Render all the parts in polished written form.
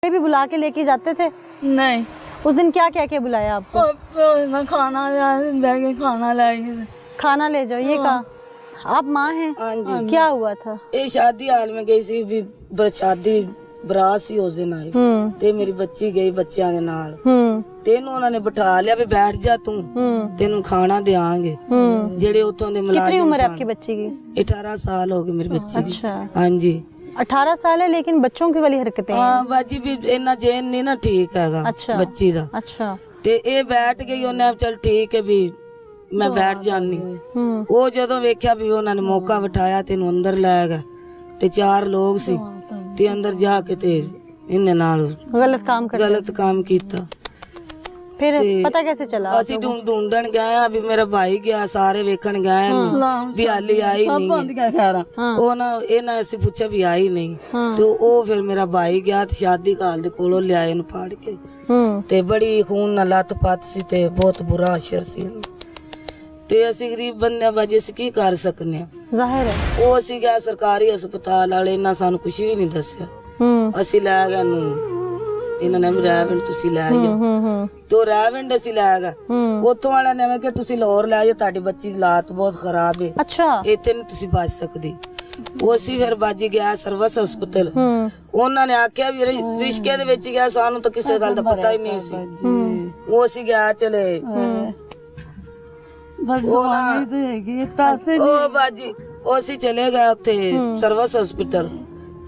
पे भी बुला के लेके जाते थे? नहीं, उस दिन क्या क्या क्या बुलाया आपको? ना खाना लाए, खाना लाएंगे। खाना ले जाओ, ये कहा? आप माँ हैं? हाँ जी। क्या हुआ था? ਇਹ ਸ਼ਾਦੀ ਹਾਲ में ਗਈ ਸੀ ਵੀ ਸ਼ਾਦੀ ਬਰਾਤ ਸੀ ਉਸ ਦਿਨ ਆਈ ਤੇ ਮੇਰੀ ਬੱਚੀ ਗਈ ਬੱਚਿਆਂ ਦੇ ਨਾਲ ਤੇ ਇਹਨੂੰ ਉਹਨਾਂ ਨੇ ਬਿਠਾ ਲਿਆ ਵੀ ਬੈਠ ਜਾ ਤੂੰ ਤੈਨੂੰ ਖਾਣਾ ਦੇਾਂਗੇ ਜਿਹੜੇ ਉੱਥੋਂ ਦੇ ਮੁਲਾਜ਼ਮ। कितनी उम्र है आपकी बच्ची की? 18 ਸਾਲ ਹੋ ਗਏ ਮੇਰੀ ਬੱਚੀ ਦੀ। अच्छा, हाँ जी। 18 साल है लेकिन बच्चों की वाली हरकतें हैं। ਹਾਂ ਬਾਜੀ ਵੀ ਇੰਨਾ ਜੇਨ ਨਹੀਂ ਨਾ ਠੀਕ ਹੈਗਾ ਅੱਛਾ। ਬੱਚੀ ਦਾ। अच्छा। ਤੇ ਇਹ ਬੈਠ ਗਈ ਉਹਨੇ ਚਲ ਠੀਕ ਹੈ ਵੀ ਮੈਂ ਬੈਠ ਜਾਨੀ। ਉਹ ਜਦੋਂ ਵੇਖਿਆ ਵੀ ਉਹਨਾਂ ਨੇ ਮੌਕਾ ਬਿਠਾਇਆ ਤੇ ਇਹਨੂੰ ਅੰਦਰ ਲੈ ਗਏ ਤੇ 4 ਲੋਕ ਸੀ ਤੇ ਅੰਦਰ ਜਾ ਕੇ ਤੇ ਇਹਨੇ ਨਾਲ गलत काम कर ਗਲਤ ਕੰਮ ਕੀਤਾ। फिर पता कैसे चला? ਅਸੀਂ ਢੂੰਡਣ ਗਏ ਆ ਵੀ ਮੇਰਾ ਭਾਈ ਗਿਆ ਸਾਰੇ ਵੇਖਣ ਗਏ ਇਹਨੂੰ ਵੀ ਹਾਲੀ ਆਈ ਨਹੀਂ। ਉਹ ਨਾ ਇਹਨਾਂ ਅਸੀਂ ਪੁੱਛਿਆ ਵੀ ਆਈ ਨਹੀਂ ਤੇ ਉਹ ਫਿਰ ਮੇਰਾ ਭਾਈ ਗਿਆ ਤੇ ਸ਼ਾਦੀ ਘਰ ਦੇ ਕੋਲੋਂ ਲਿਆਏ ਇਹਨੂੰ ਫਾੜ ਕੇ ਤੇ ਬੜੀ ਖੂਨ ਨਾਲ ਲੱਤ ਪੱਤ ਸੀ ਤੇ ਬਹੁਤ ਬੁਰਾ ਅਸਰ ਸੀ ਇਹਨੂੰ। ਤੇ ਅਸੀਂ ਗਰੀਬ ਬੰਦੇ ਬਾਜੀ ਅਸੀਂ ਕੀ ਕਰ ਸਕਨੇ ਆ? ਜ਼ਾਹਿਰ ਹੈ। ਉਹ ਅਸੀਂ ਗਿਆ ਸਰਕਾਰੀ ਹਸਪਤਾਲ ਵਾਲੇ ਇਹਨਾਂ ਸਾਨੂੰ ਕੁਝ ਵੀ ਨਹੀਂ ਦੱਸਿਆ। ਅਸੀਂ ਲੈ ਗਏ ਇਹਨੂੰ ਇਹਨਾਂ ਨੇ ਵੀ ਰੈਵਿੰਡ ਤੁਸੀਂ ਲੈ ਜਾਓ ਤੇ ਰੈਵਿੰਡ ਅਸੀਂ ਲੈ ਗਏ। ਉੱਥੋਂ ਵਾਲਿਆਂ ਨੇ ਕਿ ਤੁਸੀਂ ਲਾਹੌਰ ਲੈ ਜਾਓ ਤੁਹਾਡੀ ਬੱਚੀ ਦੀ ਹਾਲਤ ਬਹੁਤ ਖਰਾਬ ਹੈ, ਅੱਛਾ ਇੱਥੇ ਨਹੀਂ ਤੁਸੀਂ ਬਚ ਸਕਦੀ। ਉਹ ਅਸੀਂ ਫਿਰ ਬਾਜੀ ਗਿਆ ਸਰਵਿਸ ਹਸਪਤਾਲ। ਉਹਨਾਂ ਨੇ ਆਖਿਆ ਵੀ ਰਿਸ਼ਕੇ ਦੇ ਵਿੱਚ ਗਿਆ ਸਾਨੂੰ ਤਾਂ ਕਿਸੇ ਗੱਲ ਦਾ ਪਤਾ ਹੀ ਨਹੀਂ ਸੀ। ਉਹ ਅਸੀਂ ਗਿਆ ਚਲੇ ਉਹ ਬਾਜੀ ਉਹ ਅਸੀਂ ਚਲੇ ਗਏ ਉੱਥੇ ਸਰਵਿਸ ਹਸਪਤਾਲ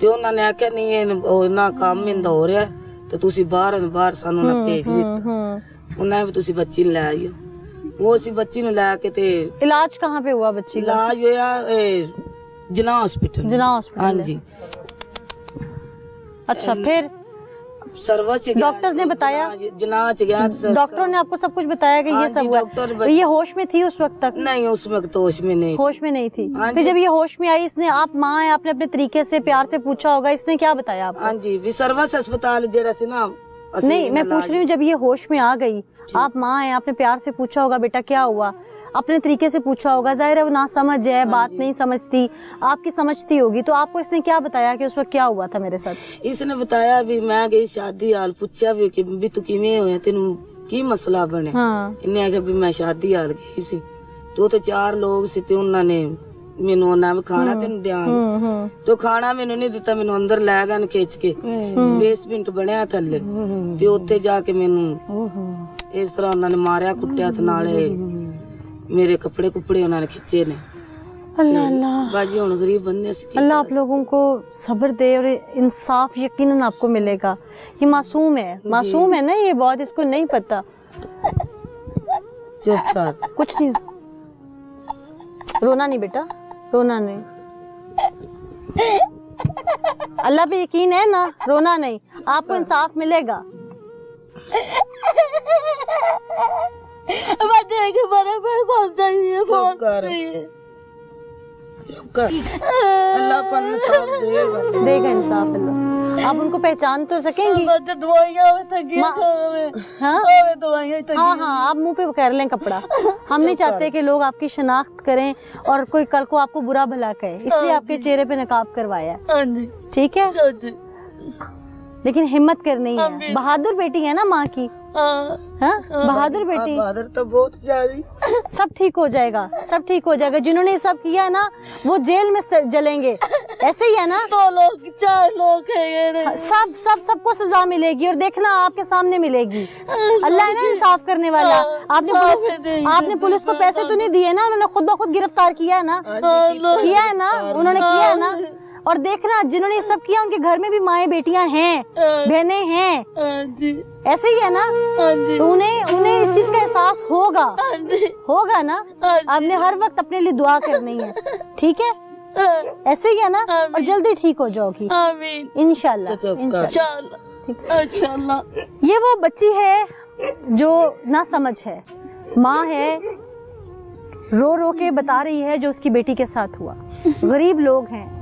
ਤੇ ਉਹਨਾਂ ਨੇ ਆਖਿਆ ਨਹੀਂ ਇਹਨਾਂ ਕੰਮ ਇੰਦਾ ਹੋ ਰਿਹਾ ਤੇ ਤੁਸੀਂ ਬਾਹਰ ਸਾਨੂੰ ਨਾ ਭੇਜ ਦਿੱਤਾ। ਉਹਨਾਂ ਵੀ ਤੁਸੀਂ ਬੱਚੀ ਨੂੰ ਲੈ ਆਇਓ। ਉਹ ਅਸੀਂ ਬੱਚੀ ਨੂੰ ਲੈ ਕੇ ਤੇ इलाज कहाँ पे हुआ बच्ची का? ਇਲਾਜ ਹੋਇਆ ਜਿਨਾ ਹਸਪੀਟਲ। जिना हॉस्पिटल। हाँ जी। अच्छा, फिर सर्विस डॉक्टर्स ने बताया? जिना च गया तो डॉक्टरों ने आपको सब कुछ बताया कि हाँ ये सब जी, हुआ? डॉक्टर ये होश में थी उस वक्त तक? नहीं उस वक्त होश में नहीं। होश में नहीं थी। हाँ फिर जी। जब ये होश में आई, इसने, आप माँ है, आपने अपने तरीके से प्यार से पूछा होगा, इसने क्या बताया आपको? हाँ जी भी सर्विस अस्पताल जेड़ा सी ना नहीं, मैं पूछ रही हूँ जब ये होश में आ गई, आप माँ है, आपने प्यार से पूछा होगा बेटा क्या हुआ, अपने तरीके से पूछा होगा। जाहिर है वो ना समझ है, बात नहीं समझती, आपकी समझती होगी, तो आपको इसने क्या बताया कि उस वक्त क्या हुआ था मेरे साथ? इसने बताया भी मैं गई शादी हाल पूछा भी तू किवें होया तेनू की मसला बने। हाँ। इन्हें आख्या भी मैं शादी हाल गई सी तो 4 लोग सी ते उन्हां ने मैनू ना खाना तेन दियांगे तो खाना मैनू नहीं दिता। मैनू अंदर लै गए खिच के बेसमेंट बनया थल्ले ते उत्थे जाके मैनू इस तरह उन्होंने मारिया कुटिया ते नाले मेरे कपड़े कुपड़े उन्होंने खिंचे ने। अल्लाह अल्लाह बाजी हुण गरीब बंदे सी अल्लाह आप लोगों को सब्र दे और इंसाफ यकीनन आपको मिलेगा। ये मासूम है, मासूम है ना ये बहुत, इसको नहीं पता। चुप कर कुछ नहीं, रोना नहीं बेटा, रोना नहीं। अल्लाह पे यकीन है ना, रोना नहीं, आपको इंसाफ मिलेगा। चुप कर चुप कर अल्लाह पर इंसाफ देगा। देगा इंसाफ अल्लाह। आप उनको पहचान तो सकेंगी? हाँ हाँ, आप मुंह पे कर लें कपड़ा। हम नहीं चाहते कि लोग आपकी शनाख्त करें और कोई कल को आपको बुरा भला कहे, इसलिए आपके चेहरे पे नकाब करवाया। ठीक है, लेकिन हिम्मत करनी है। बहादुर बेटी है ना माँ की। हाँ, बहादुर बेटी। बहादुर तो बहुत ज्यादा। सब ठीक हो जाएगा, सब ठीक हो जाएगा। जिन्होंने ये सब किया है ना वो जेल में जलेंगे, ऐसे ही है ना। 2 लोग 4 लोग हैं, सबको सजा मिलेगी और देखना आपके सामने मिलेगी। अल्लाह है ना इंसाफ करने वाला। आपने पुलिस को पैसे तो नहीं दिए ना, उन्होंने खुद ब खुद गिरफ्तार किया है ना, किया है ना, उन्होंने किया है ना। और देखना जिन्होंने ये सब किया उनके घर में भी माएँ बेटियां हैं, बहनें हैं, ऐसे ही है ना। तो उन्हें इस चीज का एहसास होगा ना। आपने हर वक्त अपने लिए दुआ करनी है, ठीक है, ऐसे ही है ना। और जल्दी ठीक हो जाओगी इंशाल्लाह इंशाल्लाह। ये वो बच्ची है जो ना समझ है, माँ है, रो रो के बता रही है जो उसकी बेटी के साथ हुआ। गरीब लोग हैं,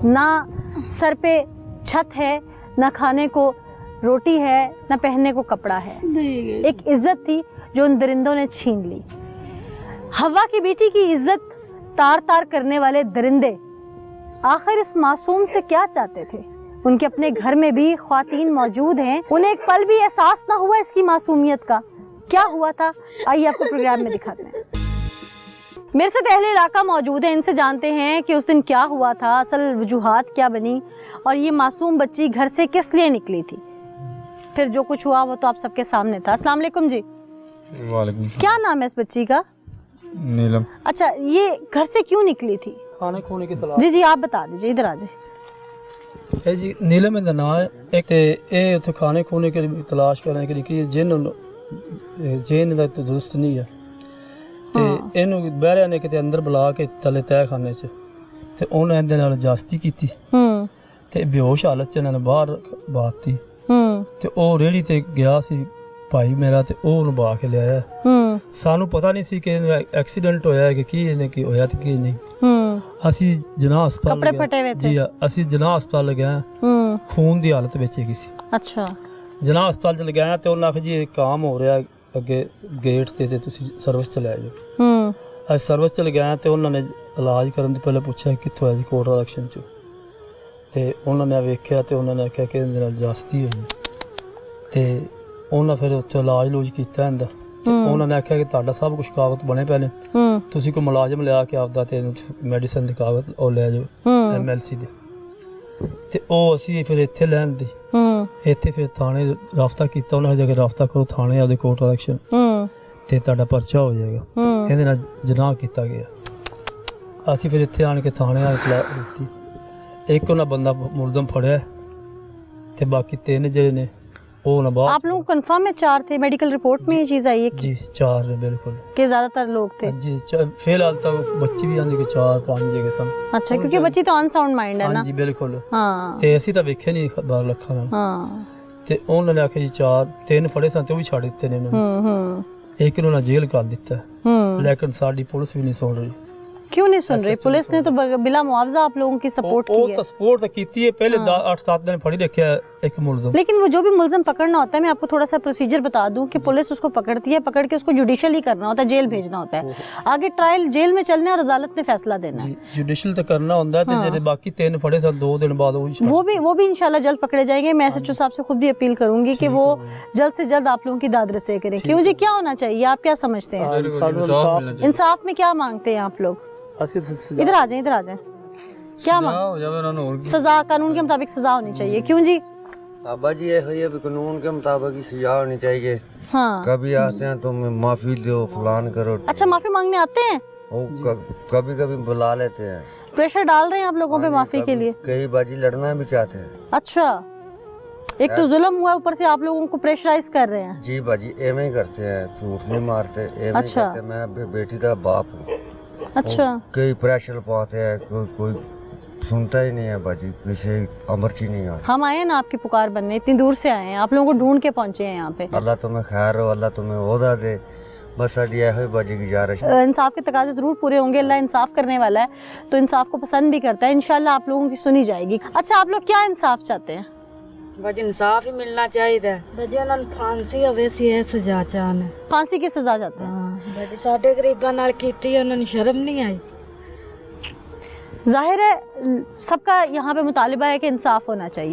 ना सर पे छत है, ना खाने को रोटी है, ना पहनने को कपड़ा है। एक इज्जत थी जो उन दरिंदों ने छीन ली। हवा की बेटी की इज्जत तार तार करने वाले दरिंदे आखिर इस मासूम से क्या चाहते थे? उनके अपने घर में भी ख्वातीन मौजूद हैं, उन्हें एक पल भी एहसास ना हुआ इसकी मासूमियत का। क्या हुआ था आइए आपको प्रोग्राम में दिखाते हैं। मेरे साथ अहले इलाका मौजूद है, इनसे जानते हैं कि उस दिन क्या हुआ था, असल वजूहात क्या बनी और ये मासूम बच्ची घर से किस लिए निकली थी। फिर जो कुछ हुआ वो तो आप सबके सामने था। अस्सलाम वालेकुम जी। वालेकुम। क्या नाम है इस बच्ची का? नीलम। अच्छा, ये घर से क्यों निकली थी? खाने खोने की तलाश। जी जी आप बता दीजिए, इधर आ जाए। ਇਹ ਜੀ ਨੀਲਮ ਦਾ ਨਾਂ ਹੈ ਇੱਕ ਤੇ ਇਹ ਉੱਥੇ ਖਾਣੇ ਖੋਣੇ ਕੇ ਤਲਾਸ਼ ਕਰਨ ਕੇ ਨਿਕਲੀ ਜਿਨ ਦਾ ਦੋਸਤ ਨਹੀਂ ਹੈ ਤੇ ਇਹਨੂੰ ਬਹਿਰਿਆ ਨੇ ਕਿਤੇ ਅੰਦਰ ਬੁਲਾ ਕੇ ਥੱਲੇ ਤਹਿਖਾਨੇ 'ਚ ਤੇ ਉਹਨੇ ਇਹਦੇ ਨਾਲ ਜਾਸਤੀ ਕੀਤੀ ਤੇ ਬੇਹੋਸ਼ ਹਾਲਤ 'ਚ ਇਹਨਾਂ ਨੇ ਬਾਹਰ ਬਾਤੀ ਤੇ ਉਹ ਰੇੜੀ ਤੇ ਗਿਆ ਸੀ ਭਾਈ ਮੇਰਾ ਤੇ ਉਹ ਉਹਨੂੰ ਬਾ ਕੇ ਲਿਆਇਆ। ਸਾਨੂੰ ਪਤਾ ਨਹੀਂ ਸੀ ਕਿ ਇਹਨੂੰ ਐਕਸੀਡੈਂਟ ਹੋਇਆ ਹੈ ਕਿ ਕੀ ਇਹਨੇ ਕੀ ਹੋਇਆ ਤੇ ਕੀ ਨਹੀਂ। ਅਸੀਂ ਜਨਾਹ ਹਸਪਤਾਲ कपड़े फटे हुए थे। ਜੀ ਅਸੀਂ ਜਨਾਹ ਹਸਪਤਾਲ ਗਏ, ਖੂਨ ਦੀ ਹਾਲਤ ਵਿੱਚ ਹੈਗੀ ਸੀ। अच्छा ਜਨਾਹ ਹਸਪਤਾਲ ਚ ਲਗਾਇਆ ਤੇ ਉਹਨਾਂ ਆਖਿਆ ਜੀ ਇਹ ਕੰਮ ਹੋ ਰਿਹਾ ਅੱਗੇ ਗੇਟ ਤੇ ਤੁਸੀਂ ਸਰਵਿਸ ਚ ਲੈ ਜਾਓ। ਅਸੀਂ ਸਰਵਿਸ ਚ ਲਗਾਇਆ ਤੇ ਉਹਨਾਂ ਨੇ ਇਲਾਜ ਕਰਨ ਤੋਂ ਪਹਿਲਾਂ ਪੁੱਛਿਆ ਕਿੱਥੋਂ ਆਇਆ ਜੀ, ਕੋਟਲਾ ਇਲੈਕਸ਼ਨ ਚ। ਤੇ ਉਹਨਾਂ ਨੇ ਵੇਖਿਆ ਤੇ ਉਹਨਾਂ ਨੇ ਆਖਿਆ ਕਿ ਇਹਦੇ ਨਾਲ ਜਾਸਤੀ ਹੋਈ ਤੇ ਉਹਨਾਂ ਫਿਰ ਉੱਥੇ ਇਲਾਜ ਲੂਜ ਕੀਤਾ ਇਹਦਾ ਤੇ ਉਹਨਾਂ ਨੇ ਆਖਿਆ ਕਿ ਤੁਹਾਡਾ ਸਭ ਕੁਝ ਕਾਗਜ਼ ਬਣੇ ਪਹਿਲੇ, ਤੁਸੀਂ ਕੋਈ ਮੁਲਾਜ਼ਮ ਲਿਆ ਕੇ ਆਪਦਾ ਤੇ ਮੈਡੀਸਨ ਦੇ ਕਾਗਜ਼ ਉਹ ਲੈ ਜਾਓ MLC ਦੇ। ਤੇ ਉਹ ਅਸੀਂ ਫਿਰ ਇੱਥੇ ਲੈਣ ਦੀ ਇੱਥੇ ਫਿਰ ਥਾਣੇ ਰਾਬਤਾ ਕੀਤਾ, ਉਹਨਾਂ ਜਾ ਕੇ ਰਾਬਤਾ ਕਰੋ ਥਾਣੇ ਆਪਦੇ ਕੋਰਟ ਇਲੈਕਸ਼ਨ ਤੇ ਤੁਹਾਡਾ ਪਰਚਾ ਹੋ ਜਾਏਗਾ। ਇਹਦੇ ਨਾਲ ਜਨਾਹ ਕੀਤਾ ਗਿਆ। ਅਸੀਂ ਫਿਰ ਇੱਥੇ ਆਣ ਕੇ ਥਾਣੇ ਆ ਕੇ ਦਿੱਤੀ। ਇੱਕ ਉਹਨਾਂ ਬੰਦਾ ਮੁਲਜ਼ਮ ਫੜਿਆ ਤੇ ਬਾਕੀ 3 ਜਿਹੜੇ ਨੇ ਉਹ ਨਾ ਬਾਹਰ। आप लोग कंफर्म है 4 थे? मेडिकल रिपोर्ट में ये चीज आई है जी 4 ने बिल्कुल कि ज्यादातर लोग थे? जी फिलहाल तो बच्ची भी आंदी के 4-5 जगह सन। अच्छा, क्योंकि बच्ची तो अनसाउंड माइंड है ना। हाँ जी बिल्कुल। हाँ ਤੇ ਅਸੀਂ ਤਾਂ ਵੇਖਿਆ ਨਹੀਂ ਬਾਹਰ ਲੱਖਾਂ ਨਾਲ। हाँ ਤੇ ਉਹਨਾਂ ਨੇ ਆਖਿਆ ਜੀ 3 ਫੜੇ ਸਨ ਤੇ ਉਹ ਵੀ ਛੱਡ ਦਿੱਤੇ ਨੇ ਇਹਨਾਂ ਨੇ। ਇੱਕ ਨੂੰ ਨਾ ਜੇਲ੍ਹ ਕਰ ਦਿੱਤਾ ਲੇਕਿਨ ਸਾਡੀ ਪੁਲਿਸ ਵੀ ਨਹੀਂ ਸੁਣ ਰਹੀ। क्यों नहीं सुन रही? पुलिस ने तो बिला मुआवजा आप लोगों की सपोर्ट की ਉਹ है। ਤਾਂ ਸਪੋਰਟ ਤਾਂ ਕੀਤੀ ਹੈ ਪਹਿਲੇ 8-7 ਦਿਨ ਫੜੀ ਰੱਖਿਆ ਇੱਕ ਮੁਲਜ਼ਮ। लेकिन वो जो भी मुलजिम पकड़ना होता है, मैं आपको थोड़ा सा प्रोसीजर बता दूं कि पुलिस उसको पकड़ती है, पकड़ के उसको जुडिशियली करना होता है, जेल भेजना होता है, आगे ट्रायल जेल में चलना है और अदालत ने फैसला देना है। जुडिशियल तो करना होता है ते ਜਿਹੜੇ ਬਾਕੀ 3 ਫੜੇ ਸਨ 2 ਦਿਨ ਬਾਅਦ वो भी इंशाल्लाह जल्द पकड़े जाएंगे। मैं SHO साहब से खुद भी अपील करूंगी कि वो जल्द से जल्द आप लोगों की दाद रसी करें। क्यों जी, क्या होना चाहिए, आप क्या समझते हैं? इंसाफ में क्या मांगते हैं आप लोग? इधर आ जाए, इधर आ जाए। क्या मांग? सजा कानून के मुताबिक सजा होनी चाहिए। क्यों जी? अब्बा जी ये है भी कानून के मुताबिक ही सजा होनी चाहिए। हाँ कभी आते हैं तो माफी दो फलान करो। अच्छा, माफी मांगने आते हैं? कभी कभी बुला लेते हैं। प्रेशर डाल रहे हैं आप लोगों पे माफी के लिए? कई बाजी लड़ना भी चाहते हैं। अच्छा, एक तो जुल्म हुआ, ऊपर से आप लोगों को प्रेशराइज कर रहे हैं। जी बाजी एवं ही करते हैं, झूठ नहीं मारते, एवं ही अच्छा। करते। मैं बेटी का बाप हूँ। अच्छा, कई प्रेशर पाते हैं, कोई सुनता ही नहीं है बाजी, किसी अमर्ची नहीं आ। हम आए हैं ना आपकी पुकार बनने, इतनी दूर से आए हैं, आप लोगों को ढूंढ के पहुंचे हैं यहाँ पे। अल्लाह तुम्हें खैर हो, अल्लाह तुम्हें ओहदा दे, बस साड़ी यही बाजी की गुजारिश। इंसाफ के तकाजे जरूर पूरे होंगे, अल्लाह इंसाफ करने वाला है तो इंसाफ को पसंद भी करता है। इंशाल्लाह आप लोगों की सुनी जाएगी। अच्छा, आप लोग क्या इंसाफ चाहते हैं? बस इंसाफ ही मिलना चाहिए। ਬਜੀ ਉਹਨਾਂ ਨੂੰ ਫਾਂਸੀ ਹੋਵੇ ਸੀ ਇਹ ਸਜ਼ਾ ਚਾਹਨ। फांसी की सजा चाहते हैं? ਬਜੀ ਸਾਡੇ ਗਰੀਬਾਂ ਨਾਲ ਕੀਤੀ ਉਹਨਾਂ ਨੂੰ ਸ਼ਰਮ ਨਹੀਂ ਆਈ। जाहिर है सबका यहाँ पे मुतालिबा है कि इंसाफ होना चाहिए।